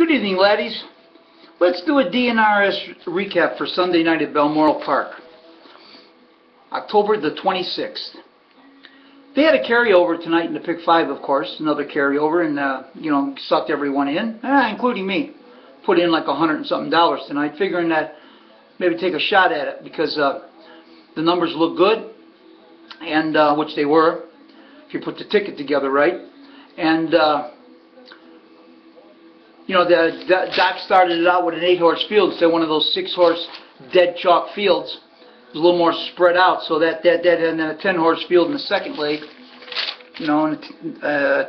Good evening, laddies. Let's do a DNRS recap for Sunday night at Balmoral Park, October the 26th. They had a carryover tonight in the Pick 5, of course, another carryover, and sucked everyone in, including me. Put in like $100 and something tonight, figuring that maybe take a shot at it because the numbers look good, and which they were, if you put the ticket together right. And the Doc started it out with an 8-horse field instead of one of those 6-horse dead chalk fields. It was a little more spread out, so that and then a 10-horse field in the second leg, and a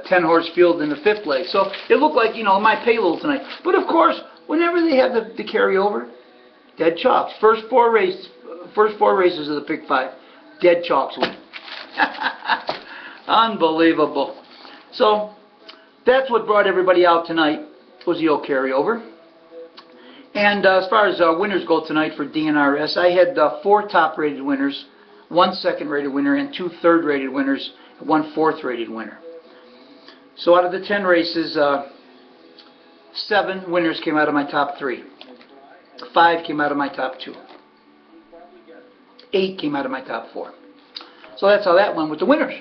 10-horse field in the fifth leg. So it looked like, it might pay a little tonight. But of course, whenever they have the carryover, dead chalks. First four races of the Pick 5, dead chalks win. Unbelievable. So that's what brought everybody out tonight, was the old carryover. And as far as winners go tonight for DNRS, I had 4 top-rated winners, 1 second-rated winner, and 2 third-rated winners, and 1 fourth-rated winner. So out of the 10 races, 7 winners came out of my top 3. 5 came out of my top 2. 8 came out of my top 4. So that's how that went with the winners.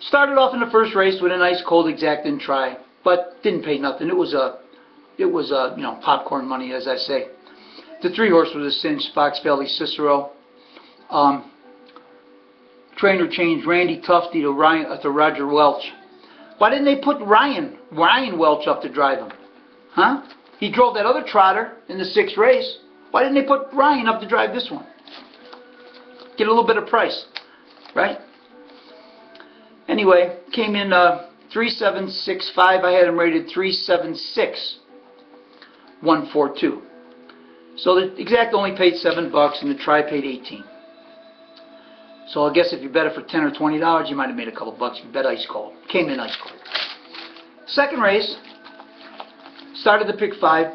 Started off in the first race with a nice cold exacting try, but didn't pay nothing. It was popcorn money, as I say. The 3-horse was a cinch, Fox Valley Cicero. Trainer changed Randy Tufty to Roger Welch. Why didn't they put Ryan Welch up to drive him? Huh? He drove that other trotter in the 6th race. Why didn't they put Ryan up to drive this one? Get a little bit of price, right? Anyway, came in 3765. I had him rated 376142. So the exact only paid $7 and the try paid 18. So I guess if you bet it for $10 or $20, you might have made a couple bucks. You bet ice cold. Came in ice cold. Second race, started the Pick 5.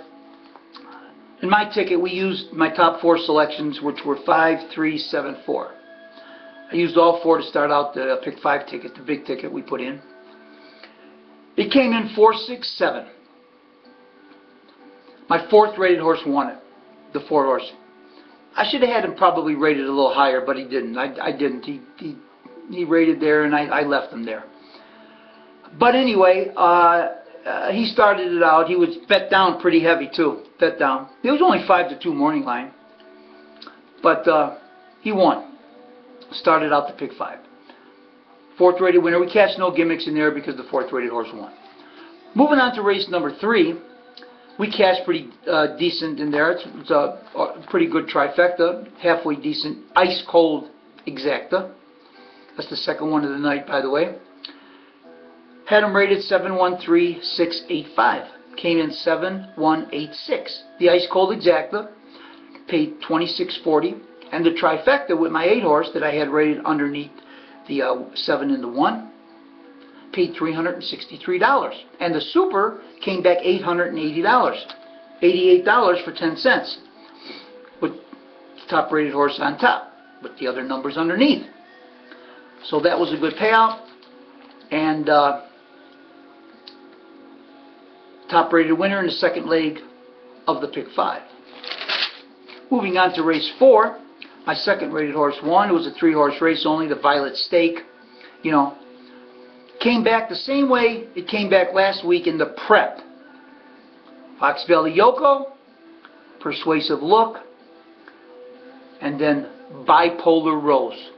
In my ticket, we used my top 4 selections, which were 5, 3, 7, 4. I used all 4 to start out the Pick 5 ticket, the big ticket we put in. It came in 4, 6, 7. My 4th rated horse won it, the 4-horse. I should have had him probably rated a little higher, but he didn't. I didn't. He rated there, and I left him there. But anyway, he started it out. He was bet down pretty heavy too. Bet down. It was only 5-2 morning line, but he won. Started out the Pick 5. 4th rated winner. We cashed no gimmicks in there because the 4th rated horse won. Moving on to race number 3, we cashed pretty decent in there. It's a pretty good trifecta, halfway decent, ice cold exacta. That's the second one of the night, by the way. Had them rated 713685. Came in 7186. The ice cold exacta paid $26.40, and the trifecta with my 8-horse that I had rated underneath the 7 and the 1 paid $363, and the super came back $880, $88 for 10 cents, with the top-rated horse on top, with the other numbers underneath. So that was a good payout, and top-rated winner in the second leg of the Pick 5. Moving on to race 4, my second-rated horse won. It was a 3-horse race only, the Violet Stake. Came back the same way it came back last week in the prep. Fox Valley Yoko, Persuasive Look, and then Bipolar Rose.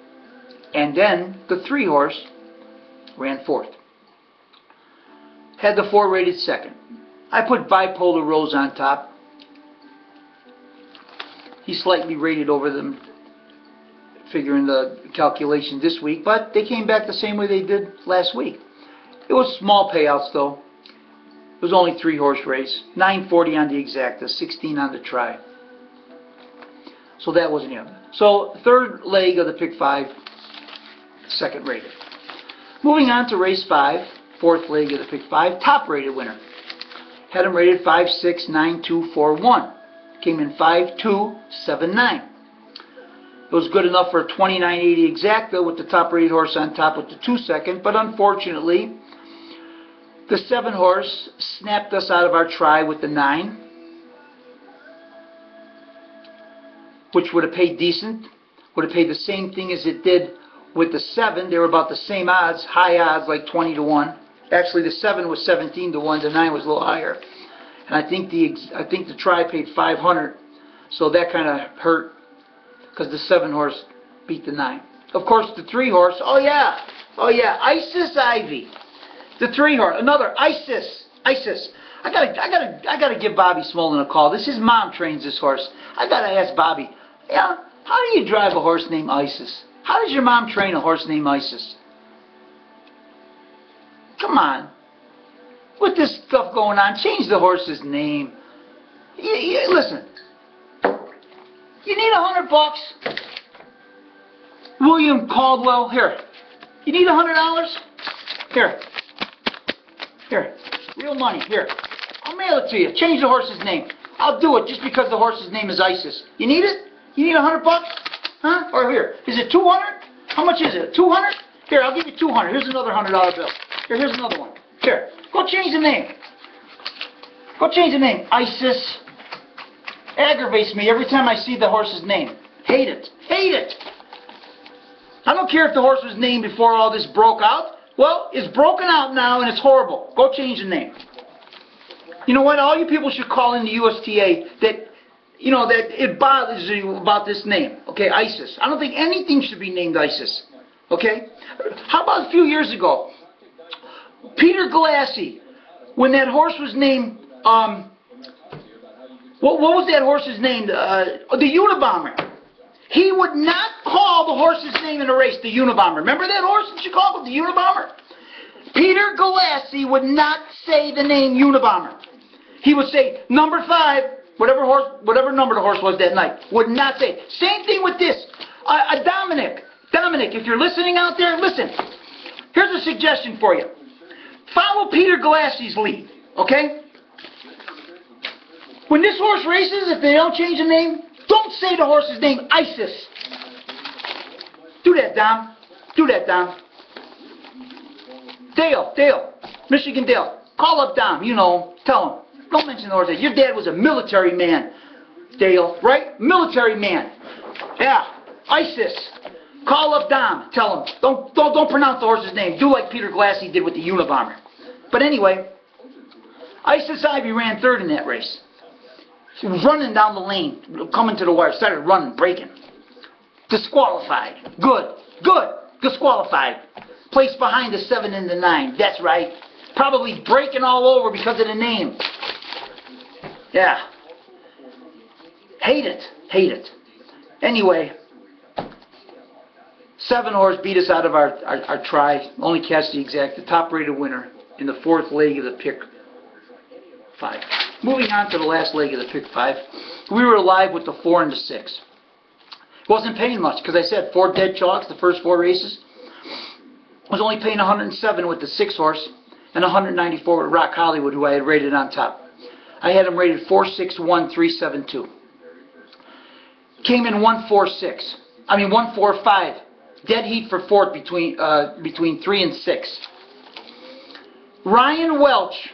And then the 3-horse ran 4th. Had the 4 rated second. I put Bipolar Rose on top. He slightly rated over them, figuring the calculation this week, but they came back the same way they did last week. It was small payouts though. It was only 3-horse race, $9.40 on the exacta, $16 on the try. So that wasn't him. So 3rd leg of the Pick 5, second rated. Moving on to race 5, 4th leg of the Pick 5, top rated winner. Had him rated 569241. Came in 5279. It was good enough for a 2980 exacta with the top rated horse on top with the 2 second, but unfortunately The 7 horse snapped us out of our try with the 9, which would have paid decent, would have paid the same thing as it did with the 7. They were about the same odds, high odds, like 20 to 1. Actually, the 7 was 17 to 1, the 9 was a little higher. And I think the try paid 500, so that kind of hurt, because the 7 horse beat the 9. Of course, the 3 horse, oh yeah, Isis Ivy. The 3 horse, another Isis. I gotta give Bobby Smolin a call. His mom trains this horse. I gotta ask Bobby, yeah, how do you drive a horse named Isis? How does your mom train a horse named Isis? Come on. With this stuff going on, change the horse's name. Listen, you need $100? William Caldwell, here. You need $100? Here. Here. Real money, here. I'll mail it to you. Change the horse's name. I'll do it just because the horse's name is Isis. You need it? You need $100? Huh? Or here. Is it 200? How much is it? 200? Here, I'll give you 200. Here's another $100 bill. Here's another one. Here. Go change the name. Go change the name. Isis. Aggravates me every time I see the horse's name. Hate it. Hate it. I don't care if the horse was named before all this broke out. Well, it's broken out now and it's horrible. Go change the name. You know what? All you people should call in the USTA that, you know, that it bothers you about this name. Okay, Isis. I don't think anything should be named Isis. Okay? How about a few years ago? Peter Galassi, when that horse was named, what was that horse's name? The Unabomber. He would not call the horse's name in a race, the Unabomber. Remember that horse in Chicago, the Unabomber? Peter Galassi would not say the name Unabomber. He would say number 5, whatever number the horse was that night. Would not say. Same thing with this. Dominic, if you're listening out there, listen. Here's a suggestion for you. Follow Peter Galassi's lead, okay? When this horse races, if they don't change the name, don't say the horse's name, Isis. Do that, Dom. Do that, Dom. Dale, Michigan Dale. Call up Dom, you know, tell him. Don't mention the horse. Your dad was a military man, Dale, right? Military man. Yeah, Isis. Call up Dom. Tell him. Don't pronounce the horse's name. Do like Peter Galassi did with the Unabomber. But anyway, Isis Ivy ran 3rd in that race. She was running down the lane, coming to the wire, started running, breaking. Disqualified. Good. Disqualified. Placed behind the 7 and the 9. That's right. Probably breaking all over because of the name. Yeah. Hate it. Anyway, 7 horse beat us out of our try. Only catch the top rated winner in the 4th leg of the pick 5. Moving on to the last leg of the pick 5. We were alive with the 4 and the 6. Wasn't paying much because I said 4 dead chalks the first 4 races. Was only paying 107 with the 6 horse and 194 with Rock Hollywood, who I had rated on top. I had him rated 461,372. Came in 146. I mean 145. Dead heat for 4th between 3 and 6. Ryan Welch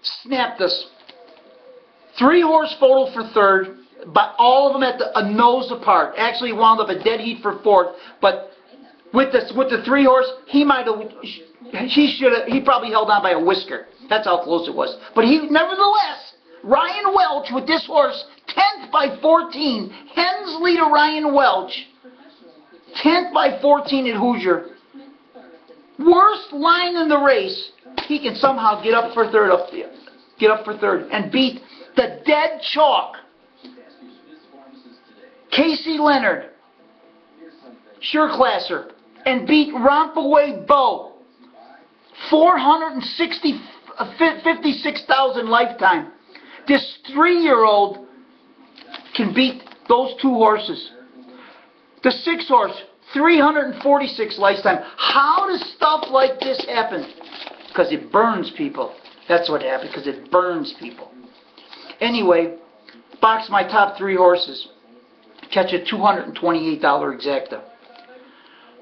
snapped us. 3 horse photo for 3rd, but all of them at a nose apart. Actually wound up a dead heat for 4th, but with the 3 horse, he probably held on by a whisker. That's how close it was. But nevertheless, Ryan Welch with this horse, 10th by 14. Hensley to Ryan Welch, 10th by 14 at Hoosier. Worst line in the race. He can somehow get up for 3rd and beat the dead chalk Casey Leonard, Sureclasser, and beat Rompaway Bo. 56,000 lifetime. This 3-year-old can beat those 2 horses. The 6 horse, 346 lifetime. How does stuff like this happen? Because it burns people. That's what happened, because it burns people. Anyway, box my top 3 horses. Catch a $228 exacta.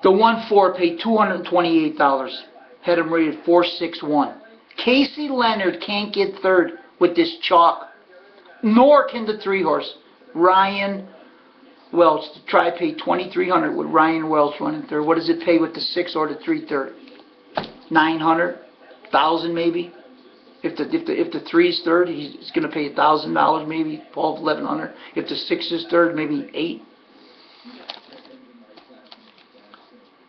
The 1-4 paid $228. Had him rated 461. Casey Leonard can't get third with this chalk, nor can the 3-horse. Ryan Welch, the try paid $2,300 with Ryan Welch running third. What does it pay with the 6 or the 3 third? $900, $1,000 maybe. If the 3 is third, he's going to pay $1,000 maybe, $1,100. If the 6 is third, maybe $8.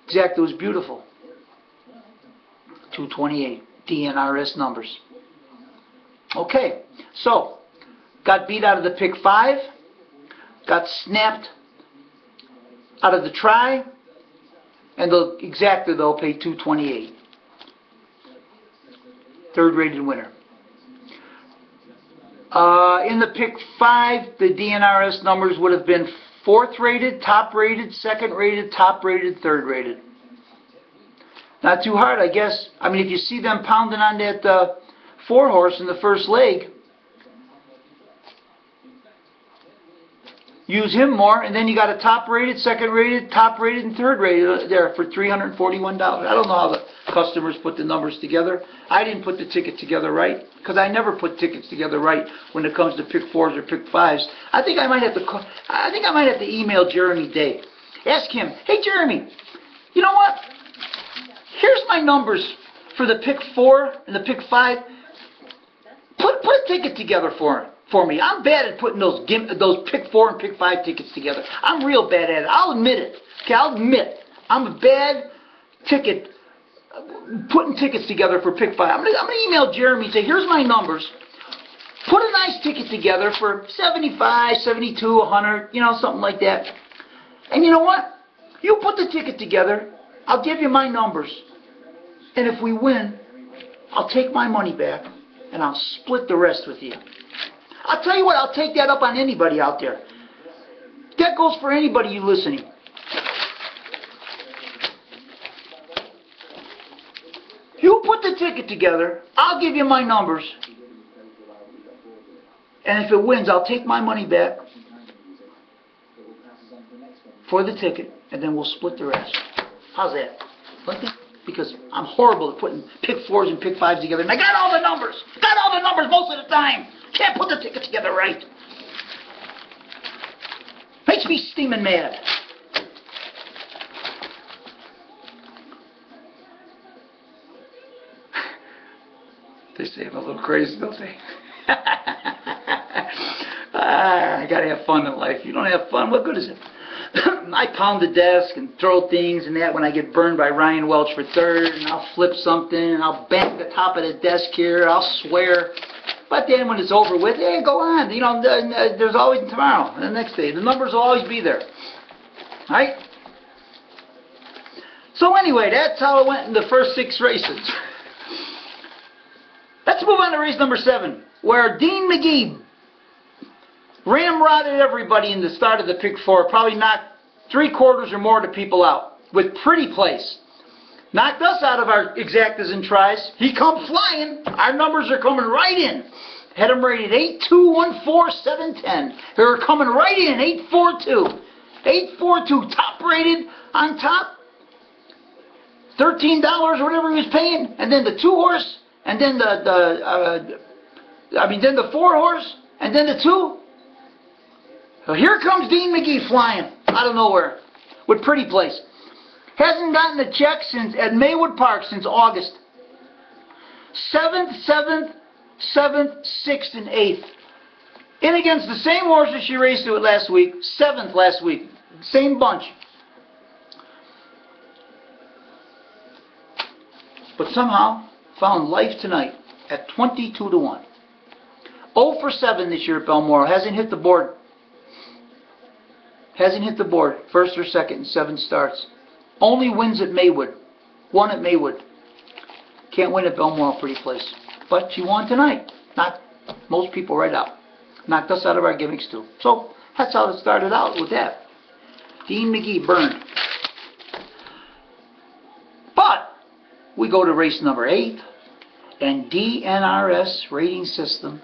Exactly, it was beautiful. 228 DNRS numbers. Okay, so got beat out of the pick 5, got snapped out of the try, and exactly they'll pay 228. Third rated winner. In the pick 5, the DNRS numbers would have been 4th rated, top rated, 2nd rated, top rated, 3rd rated. Not too hard, I guess. I mean, if you see them pounding on that 4-horse in the first leg, use him more, and then you got a top rated, 2nd rated, top rated, and 3rd rated there for $341. I don't know how the customers put the numbers together. I didn't put the ticket together right, because I never put tickets together right when it comes to pick 4s or pick 5s. I think I might have to email Jeremy Day. Ask him, hey Jeremy, you know what? Here's my numbers for the pick 4 and the pick 5. Put a ticket together for me. I'm bad at putting those pick 4 and pick 5 tickets together. I'm real bad at it. I'll admit it. Okay, I'll admit I'm a bad ticket putting tickets together for pick 5. I'm gonna email Jeremy and say, here's my numbers. Put a nice ticket together for 75, 72, 100, you know, something like that. And you know what? You put the ticket together. I'll give you my numbers. And if we win, I'll take my money back and I'll split the rest with you. I'll tell you what, I'll take that up on anybody out there. That goes for anybody you listening. You put the ticket together, I'll give you my numbers. And if it wins, I'll take my money back for the ticket, and then we'll split the rest. How's that? Like that? Because I'm horrible at putting pick 4s and pick 5s together. And I got all the numbers. Got all the numbers most of the time. Can't put the ticket together right. Makes me steaming mad. They say I'm a little crazy, don't they? I gotta have fun in life. You don't have fun, what good is it? I pound the desk and throw things and that when I get burned by Ryan Welch for 3rd, and I'll flip something, and I'll bang the top of the desk here, I'll swear. But then when it's over with, hey, go on. You know, there's always tomorrow and the next day. The numbers will always be there. Right? So anyway, that's how it went in the first 6 races. Let's move on to race number 7, where Dean McGee ramrodded everybody in the start of the pick 4, probably knocked 3/4 or more of the people out with pretty place. Knocked us out of our exactas and tries. He come flying. Our numbers are coming right in. Had them rated 8-2-1-4-7-10. They were coming right in, 8-4-2. 8-4-2, top rated on top. $13 or whatever he was paying. And then the 2-horse, and then then the 4-horse, and then the 2. So here comes Dean McGee flying out of nowhere with pretty place. Hasn't gotten a check at Maywood Park since August. 7th, 7th, 7th, 6th, and 8th. In against the same horses she raced with last week. 7th last week. Same bunch. But somehow found life tonight at 22-1. 0 for 7 this year at Balmoral. Hasn't hit the board. Hasn't hit the board. 1st or 2nd in 7 starts. Only wins at Maywood. Won at Maywood. Can't win at Balmoral, pretty place. But she won tonight. Knocked most people right out. Knocked us out of our gimmicks too. So that's how it started out with that. Dean McGee burned. But we go to race number 8, and DNRS rating system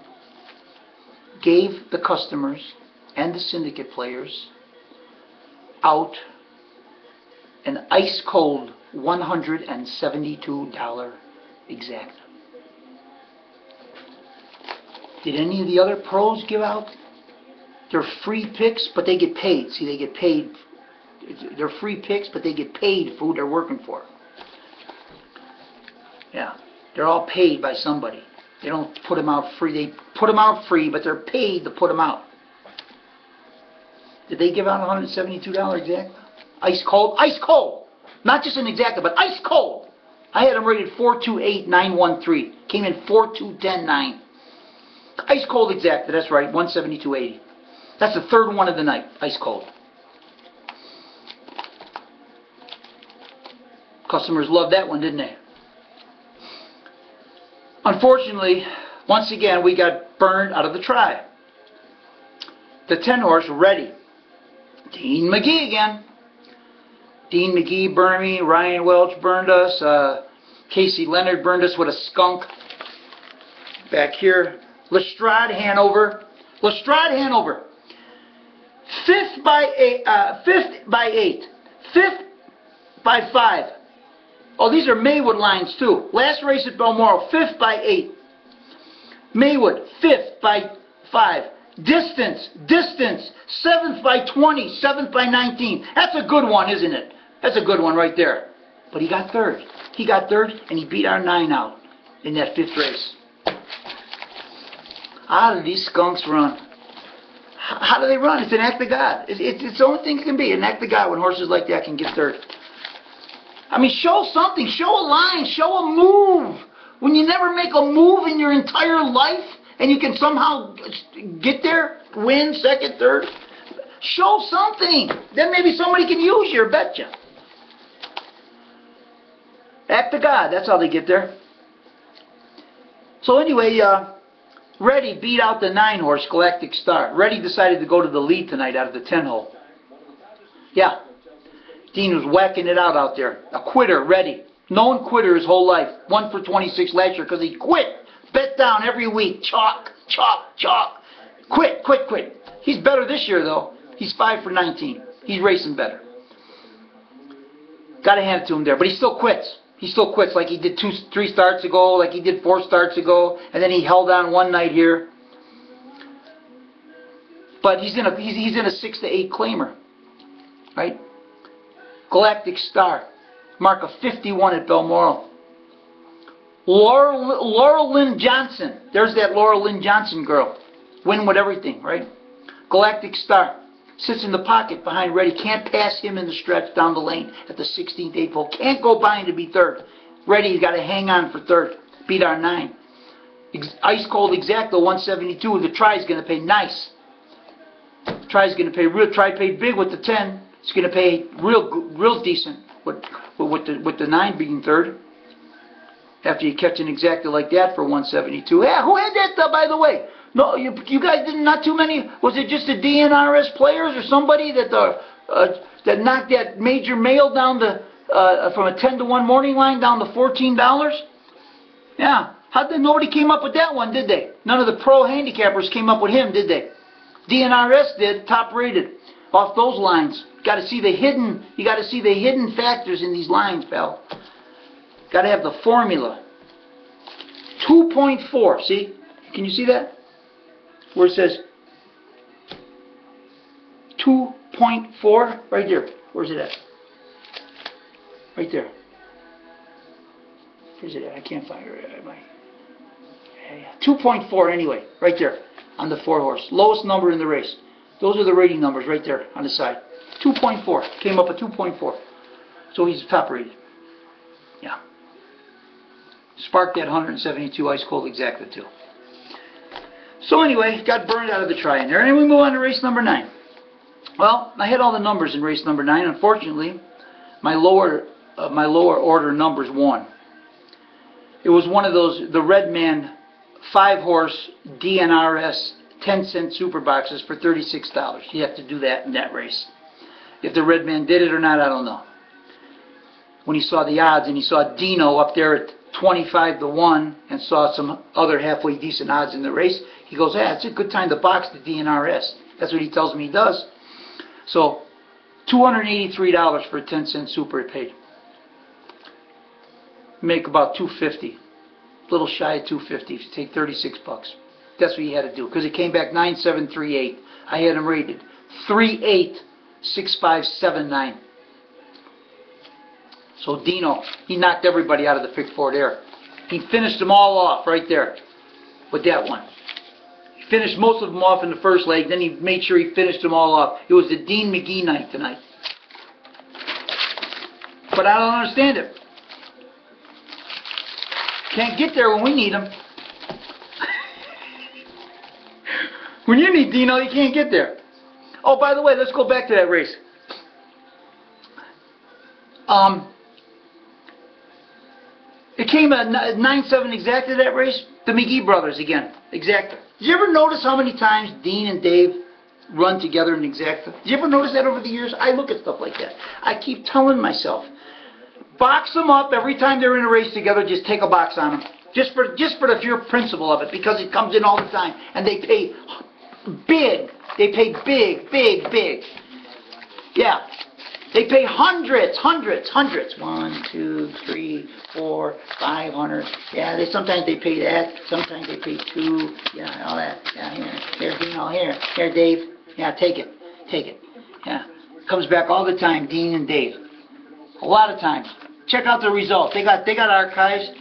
gave the customers and the syndicate players out an ice cold $172 exacta. Did any of the other pros give out their free picks, but they get paid? See, they get paid. They're free picks, but they get paid for who they're working for. Yeah, they're all paid by somebody. They don't put them out free. They put them out free, but they're paid to put them out. Did they give out $172 exacta? Ice cold? Ice cold! Not just an exacta, but ice cold! I had them rated 428,913. Came in 42109. Ice cold exacta, that's right, 172.80. That's the third one of the night, ice cold. Customers loved that one, didn't they? Unfortunately, once again, we got burned out of the try. The 10 horse ready. Dean McGee again. Dean McGee burned me. Ryan Welch burned us. Casey Leonard burned us with a skunk. Back here. Lestrade Hanover. Lestrade Hanover. 5th by 8. 5th by 8. 5th by 5. Oh, these are Maywood lines too. Last race at Balmoral, 5th by 8. Maywood, 5th by 5. Distance, 7th by 20, 7th by 19. That's a good one, isn't it? That's a good one right there. But he got third. He got third, and he beat our 9 out in that 5th race. How do these skunks run? How do they run? It's an act of God. It's the only thing it can be, an act of God when horses like that can get third. I mean, show something. Show a line. Show a move. When you never make a move in your entire life and you can somehow get there, win, second, third, show something. Then maybe somebody can use you, betcha. Act of God. That's how they get there. So anyway, Reddy beat out the 9 horse, Galactic Star. Reddy decided to go to the lead tonight out of the 10 hole. Yeah. Dean was whacking it out there. A quitter, Reddy. Known quitter his whole life. 1 for 26 last year because he quit. Bet down every week. Chalk, chalk, chalk. Quit. He's better this year, though. He's 5 for 19. He's racing better. Got to hand it to him there. But he still quits. He still quits like he did 3 starts ago, like he did 4 starts ago, and then he held on one night here. But he's in a 6 to 8 claimer. Right? Galactic Star. Mark of 51 at Balmoral. Laurel Lynn Johnson. There's that Laurel Lynn Johnson girl. Win with everything, right? Galactic Star. Sits in the pocket behind Reddy. Can't pass him in the stretch down the lane at the 16th 8th hole. Can't go by him to be third. Reddy's got to hang on for third. Beat our 9. Ice cold exacta 172. The try's going to pay nice. Try's going to pay real. Try paid big with the 10. It's going to pay real decent with the 9 being third. After you catch an exacta like that for 172. Yeah, who had that, by the way? No, you guys didn't. Not too many. Was it just the DNRS players or somebody that that knocked that major mail down to from a 10 to 1 morning line down to $14? Yeah. Nobody came up with that one, did they? None of the pro handicappers came up with him, did they? DNRS did. Top rated off those lines. Got to see the hidden. You got to see the hidden factors in these lines, pal. Got to have the formula. 2.4. See? Can you see that? Where it says 2.4 right there. Where's it at? Right there. Where's it at? I can't find it. 2.4 anyway. Right there on the 4 horse. Lowest number in the race. Those are the rating numbers right there on the side. 2.4. Came up with 2.4. So he's top rated. Yeah. Sparked that 172 ice cold exacta too. So anyway, got burned out of the try in there. And we move on to race number 9. Well, I had all the numbers in race number 9. Unfortunately, my lower order numbers won. It was one of those, the Red Man 5 horse DNRS 10-cent super boxes for $36. You have to do that in that race. If the Red Man did it or not, I don't know. When he saw the odds and he saw Dino up there at 25 to 1 and saw some other halfway decent odds in the race, he goes, "Yeah, it's a good time to box the DNRS." That's what he tells me he does. So, $283 for a 10-cent super it paid. Make about $250. A little shy of $250 if you take $36. That's what he had to do, because he came back 9.738. I had him rated 3.86579. So Dino, he knocked everybody out of the pick 4 there. He finished them all off right there with that one. He finished most of them off in the first leg, then he made sure he finished them all off. It was the Dean McGee night tonight. But I don't understand it. Can't get there when we need him. When you need Dino, you can't get there. Oh, by the way, let's go back to that race. It came at 9.7 exacta that race. The McGee brothers again, exacta. Did you ever notice how many times Dean and Dave run together in exacta? Did you ever notice that over the years? I look at stuff like that. I keep telling myself, box them up every time they're in a race together. Just take a box on them, just for the pure principle of it, because it comes in all the time, and they pay big. They pay big. Yeah. They pay hundreds. 1, 2, 3, 4, 500. Yeah, sometimes they pay that. Sometimes they pay 2. Yeah, all that. Yeah, here, Dino, here, Dave. Yeah, take it. Yeah, comes back all the time, Dean and Dave. A lot of times. Check out the results. They got archives.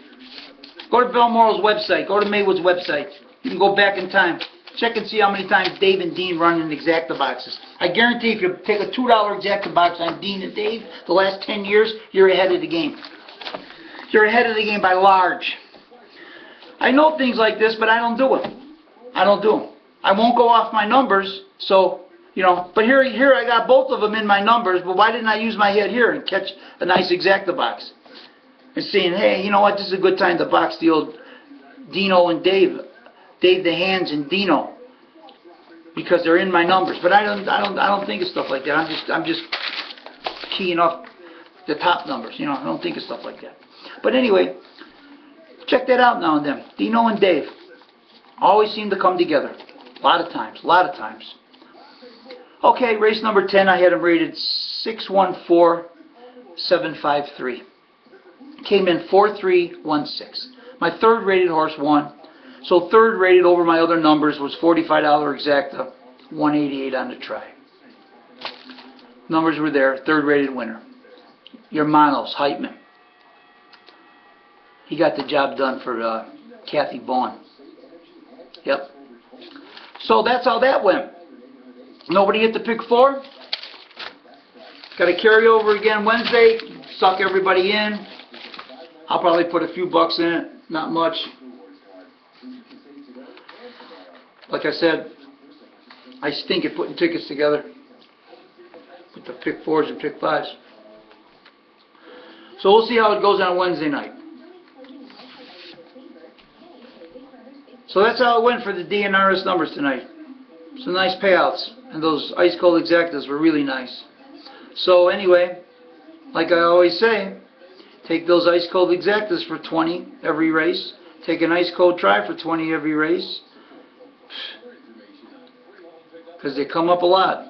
Go to Balmoral's website. Go to Maywood's website. You can go back in time. Check and see how many times Dave and Dean run in exacta boxes. I guarantee if you take a $2 exacta box on Dean and Dave the last 10 years, you're ahead of the game. You're ahead of the game by large. I know things like this, but I don't do them. I won't go off my numbers, so, you know, but here I got both of them in my numbers, but why didn't I use my head here and catch a nice exacta box? And saying, hey, you know what, this is a good time to box the old Dino and Dave the Hands and Dino, because they're in my numbers. But I don't think of stuff like that. I'm just keying off the top numbers. You know, I don't think of stuff like that. But anyway, check that out now and then. Dino and Dave always seem to come together. A lot of times. Okay, race number 10. I had him rated 614,753. Came in 4.316. My third rated horse won. So third rated over my other numbers was $45 exacta, 188 on the try. Numbers were there. Third rated winner. Your Manos, Heitman. He got the job done for Kathy Bowen. Yep. So that's how that went. Nobody hit the pick 4. Got to carry over again Wednesday. Suck everybody in. I'll probably put a few bucks in it. Not much. Like I said, I stink at putting tickets together with the pick 4s and pick 5s. So we'll see how it goes on Wednesday night. So that's how it went for the DNRS numbers tonight. Some nice payouts, and those ice cold exactas were really nice. So anyway, like I always say, take those ice cold exactas for 20 every race. Take an ice cold try for 20 every race. Because they come up a lot.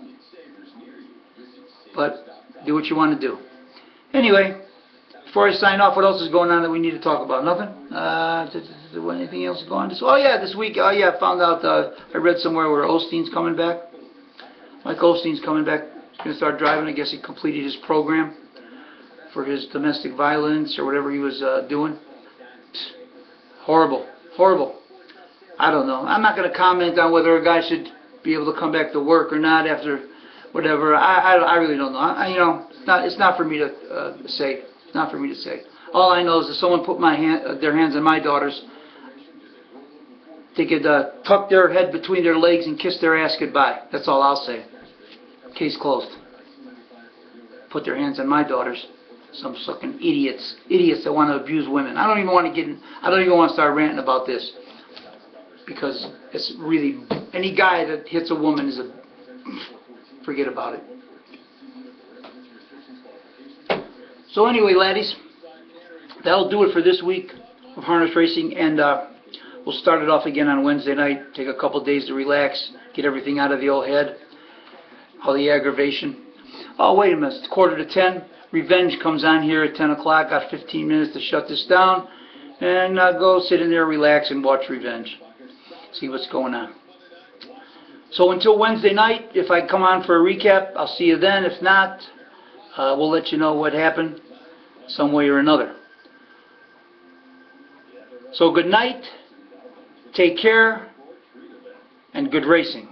But do what you want to do. Anyway, before I sign off, what else is going on that we need to talk about? Nothing? Anything else going on? Oh yeah, this week, I found out, I read somewhere where Osteen's coming back. Mike Osteen's coming back. He's going to start driving. I guess he completed his program for his domestic violence or whatever he was doing. Horrible. I don't know. I'm not going to comment on whether a guy should be able to come back to work or not after whatever. I really don't know. You know, it's not for me to say. It's not for me to say. All I know is if someone put their hands on my daughters, they could tuck their head between their legs and kiss their ass goodbye. That's all I'll say. Case closed. Put their hands on my daughters. Some fucking idiots that want to abuse women. I don't even want to start ranting about this, because it's really, any guy that hits a woman is forget about it. So anyway, laddies, that'll do it for this week of harness racing, and we'll start it off again on Wednesday night. Take a couple days to relax, get everything out of the old head, all the aggravation. Oh, wait a minute, it's 9:45. Revenge comes on here at 10 o'clock. Got 15 minutes to shut this down, and go sit in there, relax, and watch Revenge. see what's going on. So until Wednesday night, if I come on for a recap, I'll see you then. If not, we'll let you know what happened some way or another. So good night, take care, and good racing.